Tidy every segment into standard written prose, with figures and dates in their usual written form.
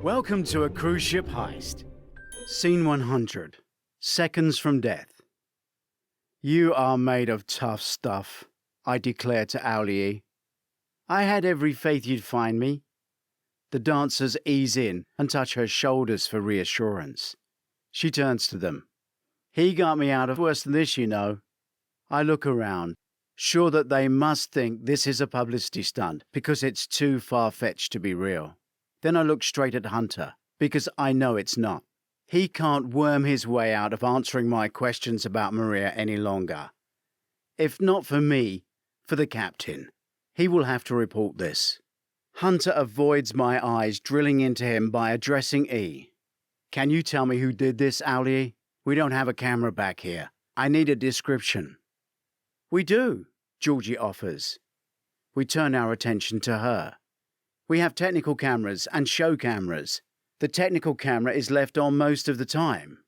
Welcome to a cruise ship heist. Scene 100. Seconds from death. You are made of tough stuff, I declared to Auli. I had every faith you'd find me. The dancers ease in and touch her shoulders for reassurance. She turns to them. He got me out of worse than this, you know. I look around, sure that they must think this is a publicity stunt because it's too far-fetched to be real. Then I look straight at Hunter, because I know it's not. He can't worm his way out of answering my questions about Maria any longer. If not for me, for the captain. He will have to report this. Hunter avoids my eyes drilling into him by addressing E. Can you tell me who did this, Auli? We don't have a camera back here. I need a description. We do, Georgie offers. We turn our attention to her. We have technical cameras and show cameras. The technical camera is left on most of the time.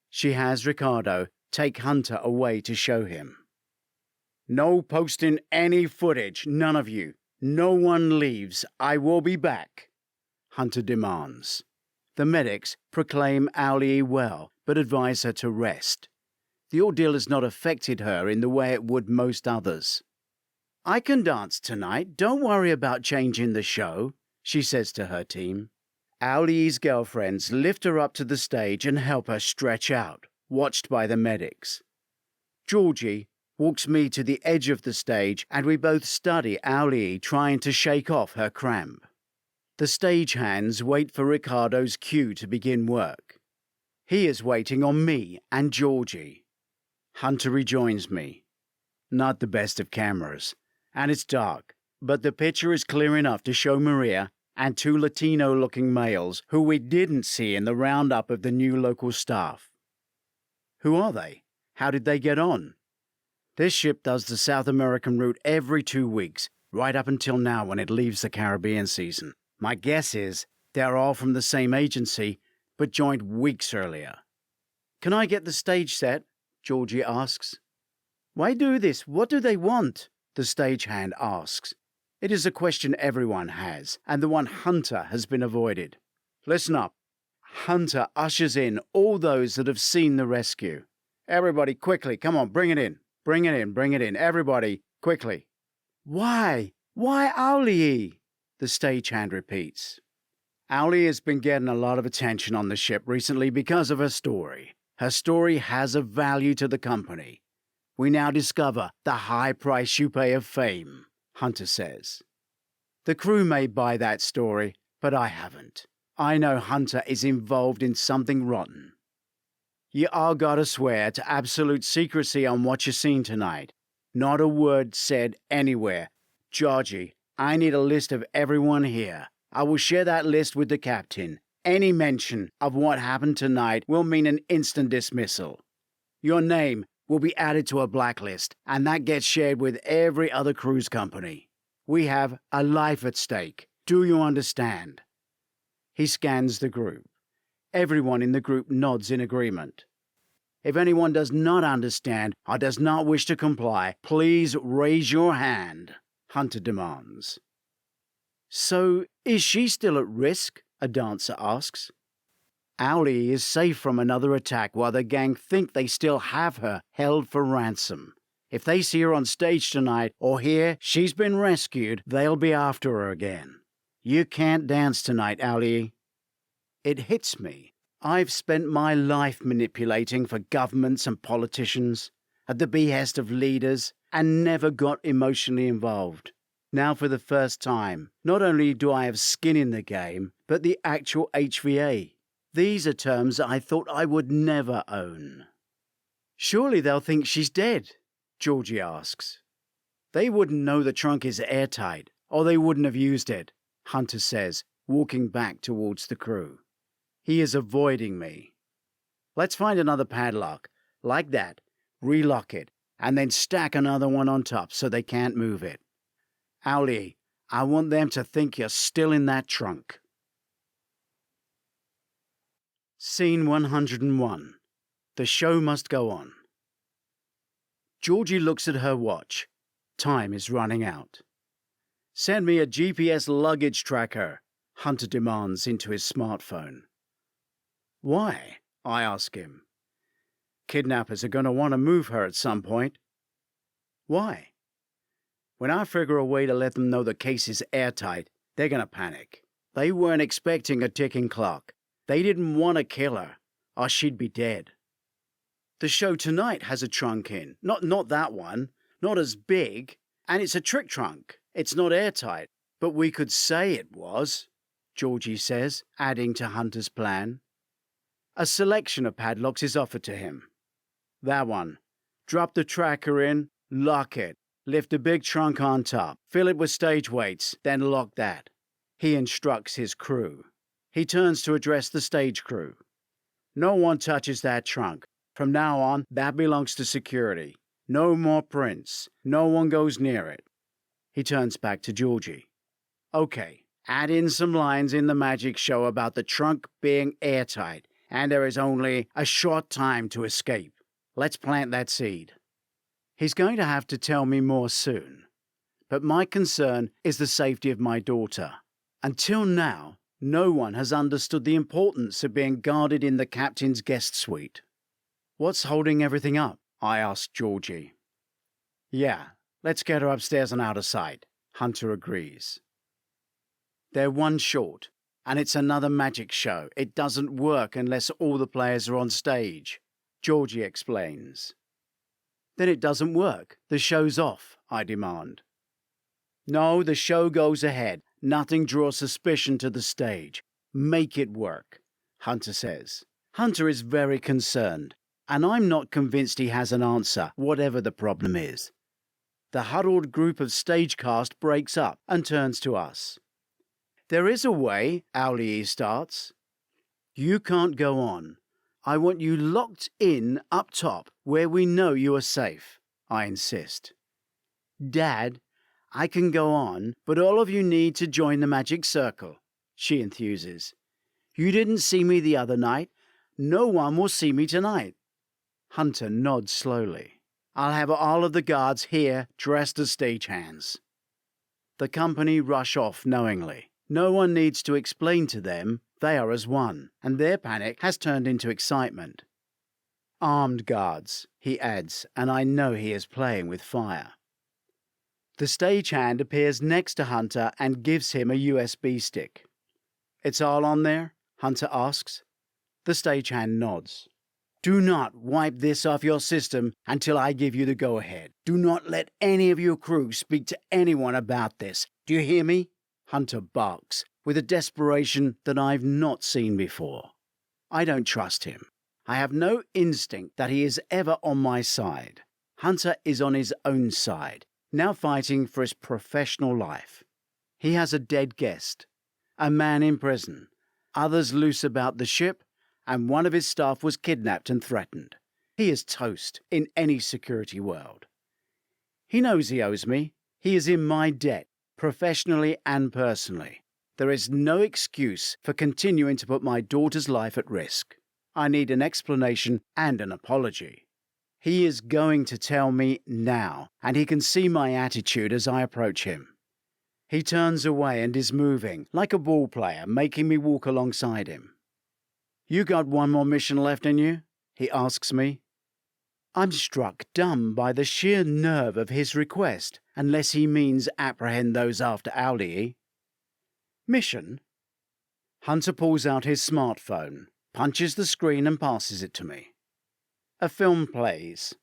She has Ricardo take Hunter away to show him. No posting any footage, none of you. No one leaves. I will be back, Hunter demands. The medics proclaim Auli well, but advise her to rest. The ordeal has not affected her in the way it would most others. I can dance tonight, don't worry about changing the show, she says to her team. Auli's girlfriends lift her up to the stage and help her stretch out, watched by the medics. Georgie walks me to the edge of the stage and we both study Auli trying to shake off her cramp. The stagehands wait for Ricardo's cue to begin work. He is waiting on me and Georgie. Hunter rejoins me. Not the best of cameras. And it's dark, but the picture is clear enough to show Maria and two Latino-looking males who we didn't see in the roundup of the new local staff. Who are they? How did they get on? This ship does the South American route every 2 weeks, right up until now when it leaves the Caribbean season. My guess is they're all from the same agency, but joined weeks earlier. Can I get the stage set? Georgie asks. Why do this? What do they want? The stagehand asks. It is a question everyone has, and the one Hunter has been avoided. Listen up. Hunter ushers in all those that have seen the rescue. Everybody, quickly, come on, bring it in. Bring it in, bring it in. Everybody, quickly. Why? Why Auli? The stagehand repeats. Auli has been getting a lot of attention on the ship recently because of her story. Her story has a value to the company. We now discover the high price you pay of fame, Hunter says. The crew may buy that story, but I haven't. I know Hunter is involved in something rotten. You all gotta swear to absolute secrecy on what you've seen tonight. Not a word said anywhere. Georgie, I need a list of everyone here. I will share that list with the captain. Any mention of what happened tonight will mean an instant dismissal. Your name will be added to a blacklist, and that gets shared with every other cruise company. We have a life at stake. Do you understand? He scans the group. Everyone in the group nods in agreement. If anyone does not understand or does not wish to comply, please raise your hand, Hunter demands. So, is she still at risk? A dancer asks. Auli is safe from another attack while the gang think they still have her held for ransom. If they see her on stage tonight or hear she's been rescued, they'll be after her again. You can't dance tonight, Auli. It hits me. I've spent my life manipulating for governments and politicians, at the behest of leaders, and never got emotionally involved. Now for the first time, not only do I have skin in the game, but the actual HVA. These are terms I thought I would never own. Surely they'll think she's dead, Georgie asks. They wouldn't know the trunk is airtight, or they wouldn't have used it, Hunter says, walking back towards the crew. He is avoiding me. Let's find another padlock, like that, relock it, and then stack another one on top so they can't move it. Auli, I want them to think you're still in that trunk. Scene 101. The show must go on. Georgie looks at her watch. Time is running out. Send me a GPS luggage tracker. Hunter demands into his smartphone. Why? I ask him. Kidnappers are going to want to move her at some point. Why? When I figure a way to let them know the case is airtight, they're going to panic. They weren't expecting a ticking clock. They didn't want to kill her, or she'd be dead. The show tonight has a trunk in. Not that one. Not as big. And it's a trick trunk. It's not airtight. But we could say it was, Georgie says, adding to Hunter's plan. A selection of padlocks is offered to him. That one. Drop the tracker in, lock it, lift a big trunk on top, fill it with stage weights, then lock that. He instructs his crew. He turns to address the stage crew. No one touches that trunk. From now on, that belongs to security. No more prints. No one goes near it. He turns back to Georgie. Okay, add in some lines in the magic show about the trunk being airtight, and there is only a short time to escape. Let's plant that seed. He's going to have to tell me more soon. But my concern is the safety of my daughter. Until now, no one has understood the importance of being guarded in the captain's guest suite. What's holding everything up? I asked Georgie. Yeah, let's get her upstairs and out of sight. Hunter agrees. They're one short, and it's another magic show. It doesn't work unless all the players are on stage, Georgie explains. Then it doesn't work. The show's off, I demand. No, the show goes ahead. Nothing draws suspicion to the stage. Make it work, Hunter says. Hunter is very concerned, and I'm not convinced he has an answer, whatever the problem is. The huddled group of stage cast breaks up and turns to us. There is a way, Aulier starts. You can't go on. I want you locked in up top where we know you are safe, I insist. Dad, I can go on, but all of you need to join the magic circle, she enthuses. You didn't see me the other night. No one will see me tonight. Hunter nods slowly. I'll have all of the guards here dressed as stagehands. The company rush off knowingly. No one needs to explain to them they are as one, and their panic has turned into excitement. Armed guards, he adds, and I know he is playing with fire. The stagehand appears next to Hunter and gives him a USB stick. It's all on there? Hunter asks. The stagehand nods. Do not wipe this off your system until I give you the go-ahead. Do not let any of your crew speak to anyone about this. Do you hear me? Hunter barks, with a desperation that I've not seen before. I don't trust him. I have no instinct that he is ever on my side. Hunter is on his own side, now fighting for his professional life. He has a dead guest, a man in prison, others loose about the ship, and one of his staff was kidnapped and threatened. He is toast in any security world. He knows he owes me. He is in my debt, professionally and personally. There is no excuse for continuing to put my daughter's life at risk. I need an explanation and an apology. He is going to tell me now, and he can see my attitude as I approach him. He turns away and is moving, like a ball player, making me walk alongside him. You got one more mission left in you? He asks me. I'm struck dumb by the sheer nerve of his request, unless he means apprehend those after Aulier. Mission? Hunter pulls out his smartphone, punches the screen and passes it to me. A film plays.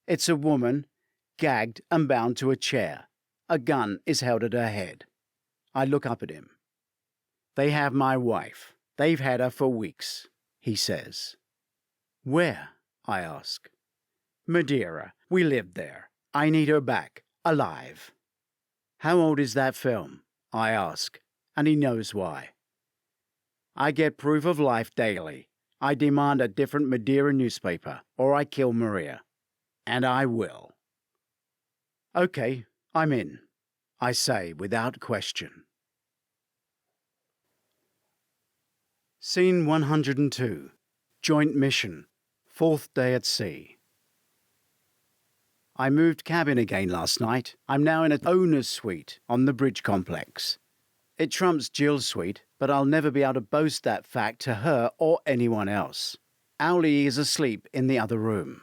It's a woman, gagged and bound to a chair. A gun is held at her head. I look up at him. They have my wife. They've had her for weeks, he says. Where? I ask. Madeira. We lived there. I need her back, alive. How old is that film? I ask, and he knows why. I get proof of life daily. I demand a different Madeira newspaper, or I kill Maria. And I will. Okay, I'm in, I say without question. Scene 102. Joint Mission. 4th day at sea. I moved cabin again last night. I'm now in an owner's suite on the bridge complex. It trumps Jill's suite, but I'll never be able to boast that fact to her or anyone else. Owlie is asleep in the other room.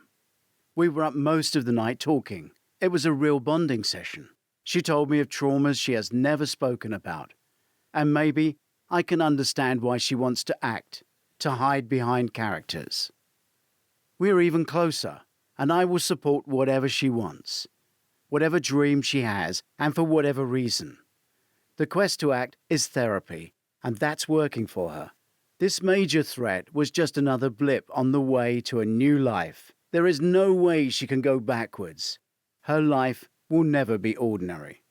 We were up most of the night talking. It was a real bonding session. She told me of traumas she has never spoken about. And maybe I can understand why she wants to act, to hide behind characters. We're even closer, and I will support whatever she wants, whatever dream she has, and for whatever reason. The quest to act is therapy, and that's working for her. This major threat was just another blip on the way to a new life. There is no way she can go backwards. Her life will never be ordinary.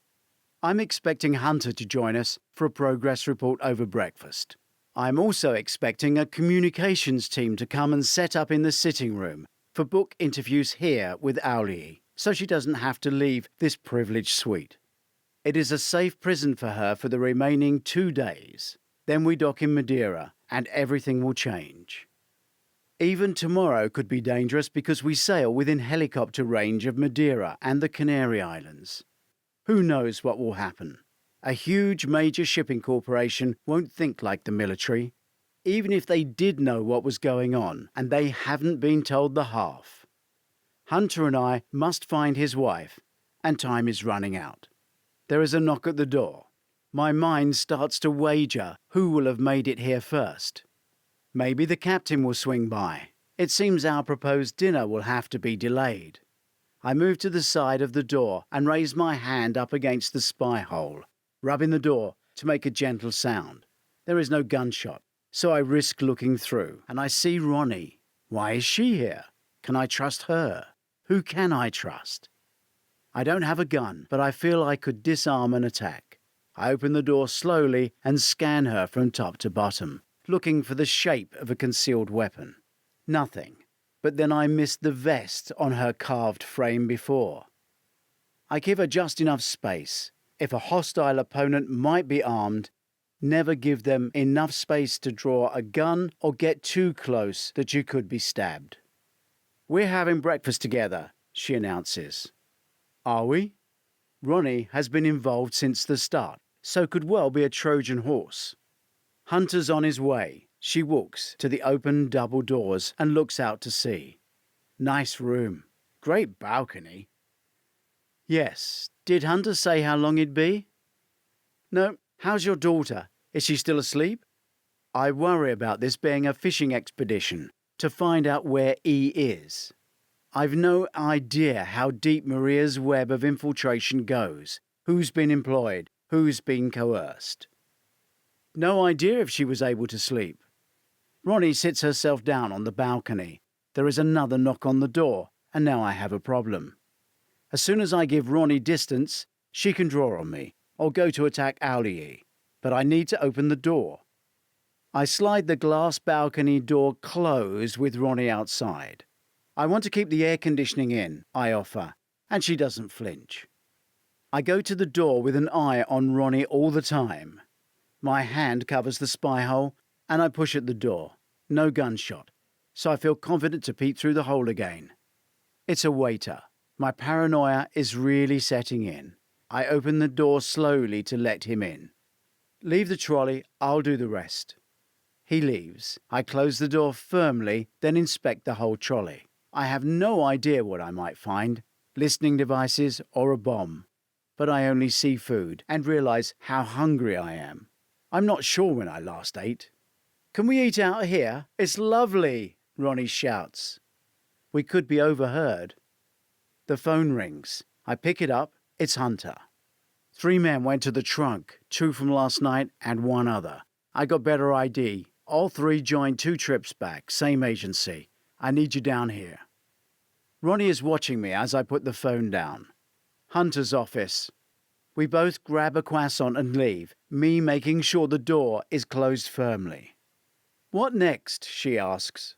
I'm expecting Hunter to join us for a progress report over breakfast. I'm also expecting a communications team to come and set up in the sitting room for book interviews here with Owlie, so she doesn't have to leave this privileged suite. It is a safe prison for her for the remaining 2 days. Then we dock in Madeira, and everything will change. Even tomorrow could be dangerous because we sail within helicopter range of Madeira and the Canary Islands. Who knows what will happen? A huge major shipping corporation won't think like the military, even if they did know what was going on, and they haven't been told the half. Hunter and I must find his wife, and time is running out. There is a knock at the door. My mind starts to wager who will have made it here first. Maybe the captain will swing by. It seems our proposed dinner will have to be delayed. I move to the side of the door and raise my hand up against the spy hole, rubbing the door to make a gentle sound. There is no gunshot, so I risk looking through, and I see Ronnie. Why is she here? Can I trust her? Who can I trust? I don't have a gun, but I feel I could disarm an attack. I open the door slowly and scan her from top to bottom, looking for the shape of a concealed weapon. Nothing. But then I missed the vest on her carved frame before. I give her just enough space. If a hostile opponent might be armed, never give them enough space to draw a gun or get too close that you could be stabbed. We're having breakfast together, she announces. Are we? Ronnie has been involved since the start, so could well be a Trojan horse. Hunter's on his way. She walks to the open double doors and looks out to sea. Nice room. Great balcony. Yes. Did Hunter say how long he'd be? No. How's your daughter? Is she still asleep? I worry about this being a fishing expedition to find out where E is. I've no idea how deep Maria's web of infiltration goes, who's been employed, who's been coerced. No idea if she was able to sleep. Ronnie sits herself down on the balcony. There is another knock on the door, and now I have a problem. As soon as I give Ronnie distance, she can draw on me, or go to attack Owlie. But I need to open the door. I slide the glass balcony door closed with Ronnie outside. I want to keep the air conditioning in, I offer, and she doesn't flinch. I go to the door with an eye on Ronnie all the time. My hand covers the spy hole, and I push at the door. No gunshot, so I feel confident to peek through the hole again. It's a waiter. My paranoia is really setting in. I open the door slowly to let him in. Leave the trolley, I'll do the rest. He leaves. I close the door firmly, then inspect the whole trolley. I have no idea what I might find, listening devices or a bomb. But I only see food and realise how hungry I am. I'm not sure when I last ate. Can we eat out here? It's lovely, Ronnie shouts. We could be overheard. The phone rings. I pick it up. It's Hunter. 3 men went to the trunk, 2 from last night and 1 other. I got better ID. All 3 joined 2 trips back, same agency. I need you down here. Ronnie is watching me as I put the phone down. Hunter's office. We both grab a croissant and leave, me making sure the door is closed firmly. What next? She asks.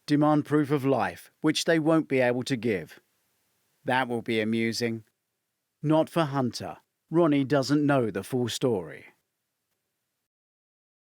Demand proof of life, which they won't be able to give. That will be amusing. Not for Hunter. Ronnie doesn't know the full story.